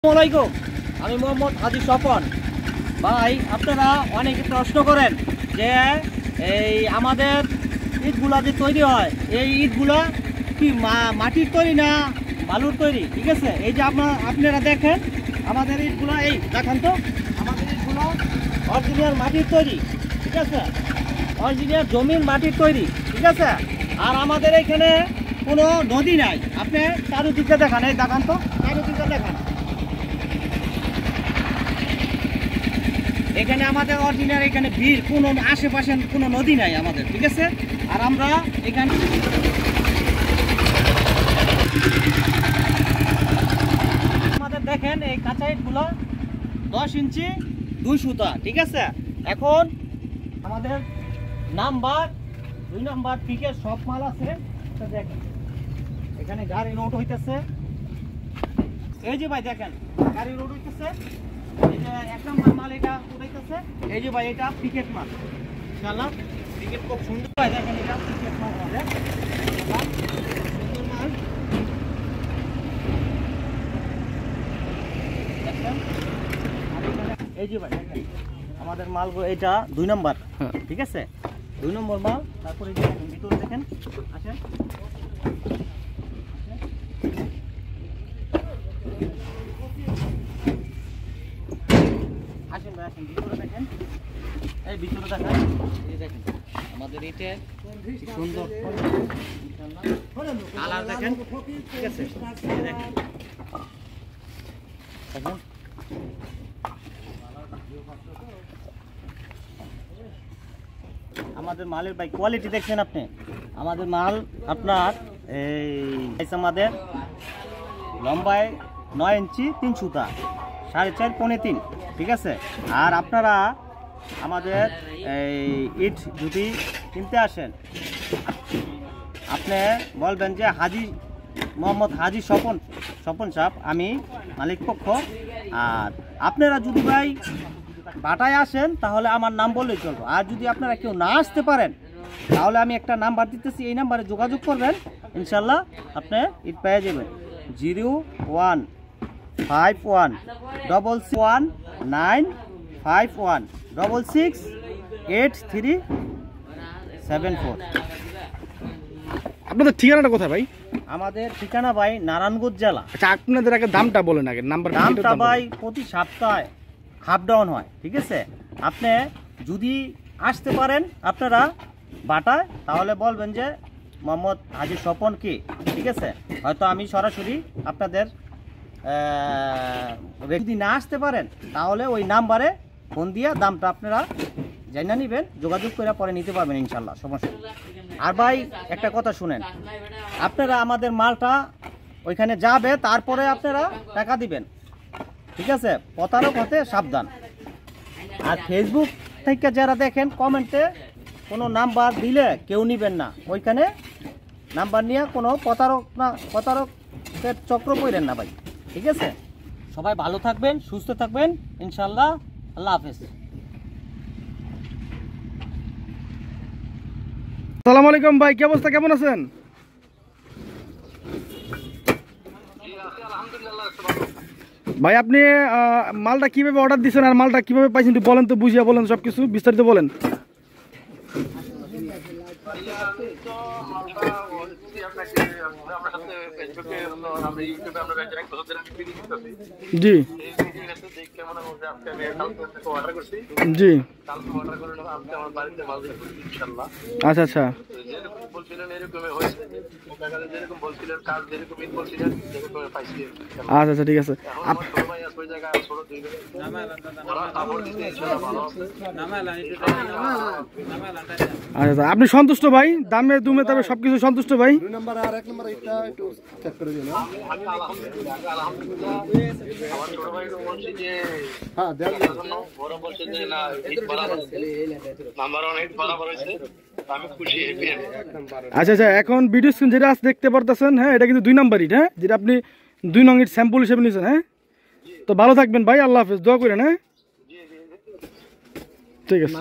আসসালামু আমি মোহাম্মদ হাজি স্বপন ভাই। আপনারা অনেকে প্রশ্ন করেন যে এই আমাদের ইটগুলা যে তৈরি হয় এই ইটগুলা কি মাটির তৈরি না বালুর তৈরি? ঠিক আছে, এই যে আপনারা দেখেন আমাদের ইটগুলা, এই দেখেন তো আমাদের ইটগুলো অরিজিনাল মাটির তৈরি। ঠিক আছে, অরিজিনাল জমির মাটির তৈরি। ঠিক আছে, আর আমাদের এখানে কোনো নদী নাই। আপনি চারুদিকে দেখান, এই দেখান তো চারুদিকে দেখান, এখানে আমাদের অরিজিনাল এখানে বিল কোনো আশেপাশে কোনো নদী নাই আমাদের। ঠিক আছে, আর আমরা এখানে আমাদের দেখেন এই কাঁচা ইটগুলো 10 ইঞ্চি 2 সুতা। ঠিক আছে, এখন আমাদের নাম্বার 2 নাম্বার পিকের সব মাল আছে। দেখেন এখানে গাড়ি লোড হইতেছে, এই যে ভাই দেখেন গাড়ি লোড হইতেছে, এই যে 1 নাম্বার মাল এটা উঠাইতেছে, এই যে ভাই এটা পিকেট মাল। ইনশাআল্লাহ পিকেট খুব সুন্দর ভাই, দেখেন এটা পিকেট মাল আমাদের সুন্দর মাল। দেখেন এই যে ভাই দেখেন আমাদের মালগুলো এটা 2 নাম্বার। ঠিক আছে, 2 নম্বর মাল। তারপরে এই যে ভিতরে দেখেন, আসেন আসেন ভাই আসেন, ভিতরে দেখেন, এই ভিতরে দেখেন, এই দেখেন আমাদের এটা সুন্দর কালার দেখেন। ঠিক আছে, এই দেখেন দেখেন আমাদের মালের ভাই কোয়ালিটি দেখছেন আপনি। আমাদের মাল আপনার এই আমাদের লম্বায় 9 ইঞ্চি 3 সুতা, 4.5 পৌনে 3। ঠিক আছে, আর আপনারা আমাদের এই ইট যদি কিনতে আসেন আপনি বলবেন যে হাজি মোহাম্মদ হাজি স্বপন সাহেব, আমি মালিক পক্ষ। আর আপনারা যদি ভাই বাটায় আসেন তাহলে আমার নাম বললেই চলবে। আর যদি আপনারা কেউ না আসতে পারেন তাহলে আমি একটা নাম্বার দিতেছি, এই নাম্বারে যোগাযোগ করবেন, ইনশাল্লাহ আপনি ইট পেয়ে যাবেন। 0151951668374। আপনাদের ঠিকানাটা কোথায় ভাই? আমাদের ঠিকানা ভাই নারায়ণগঞ্জ জেলা। আচ্ছা, আপনাদের আগে দামটা বলেন, আগে নাম্বার। দামটা ভাই প্রতি সপ্তাহে হাফ ডাউন হয়। ঠিক আছে, আপনি যদি আসতে পারেন আপনারা বাটায় তাহলে বলবেন যে মোহাম্মদ হাজি স্বপন কি। ঠিক আছে, হয়তো আমি সরাসরি আপনাদের যদি না আসতে পারেন তাহলে ওই নাম্বারে ফোন দিয়ে দামটা আপনারা জানা নেবেন, যোগাযোগ করে পরে নিতে পারবেন ইনশাল্লাহ, সমস্যা। আর ভাই একটা কথা শুনেন, আপনারা আমাদের মালটা ওইখানে যাবে, তারপরে আপনারা টাকা দিবেন। ঠিক আছে, প্রতারক হতে সাবধান। আর ফেসবুক থেকে যারা দেখেন কমেন্টে কোনো নাম্বার দিলে কেউ নেবেন না, ওইখানে নাম্বার নিয়ে কোনো প্রতারকের চক্র পড়েন না ভাই। ঠিক আছে, সবাই ভালো থাকবেন, সুস্থ থাকবেন ইনশাল্লাহ। আল্লাহ হাফেজ। আসসালামু আলাইকুম ভাই, কি অবস্থা, কেমন আছেন? ভাই আপনি মালটা কিভাবে অর্ডার দিচ্ছেন আর মালটা কিভাবে পাইছেন একটু বলেন তো, বুঝিয়ে বলেন, সব কিছু বিস্তারিত বলেন। জি জি, আচ্ছা আচ্ছা, আচ্ছা আচ্ছা, ঠিক আছে। আচ্ছা, আপনি সন্তুষ্ট ভাই? দামে দুমে তবে সবকিছু সন্তুষ্ট ভাই? 2 নাম্বার আর 1 নাম্বার এটা একটু চেক করে দিন। আমার ছোট ভাই বলছে যে হ্যাঁ দেন, বড় বলছে যে না ইট বরাবর নাম্বার অনেক বরাবর হইছে, আমি খুশি হ্যাপি একদম। আচ্ছা আচ্ছা, এখন ভিডিও স্ক্রিন যেটা আছে দেখতে পারতেছেন, হ্যাঁ এটা কিন্তু 2 নাম্বার ইট, হ্যাঁ যেটা আপনি 2 নং ইট স্যাম্পল হিসেবে নিয়েছেন। হ্যাঁ, তো ভালো থাকবেন ভাই, আল্লাহ হাফেজ, দোয়া করেন। হ্যাঁ ঠিক আছে।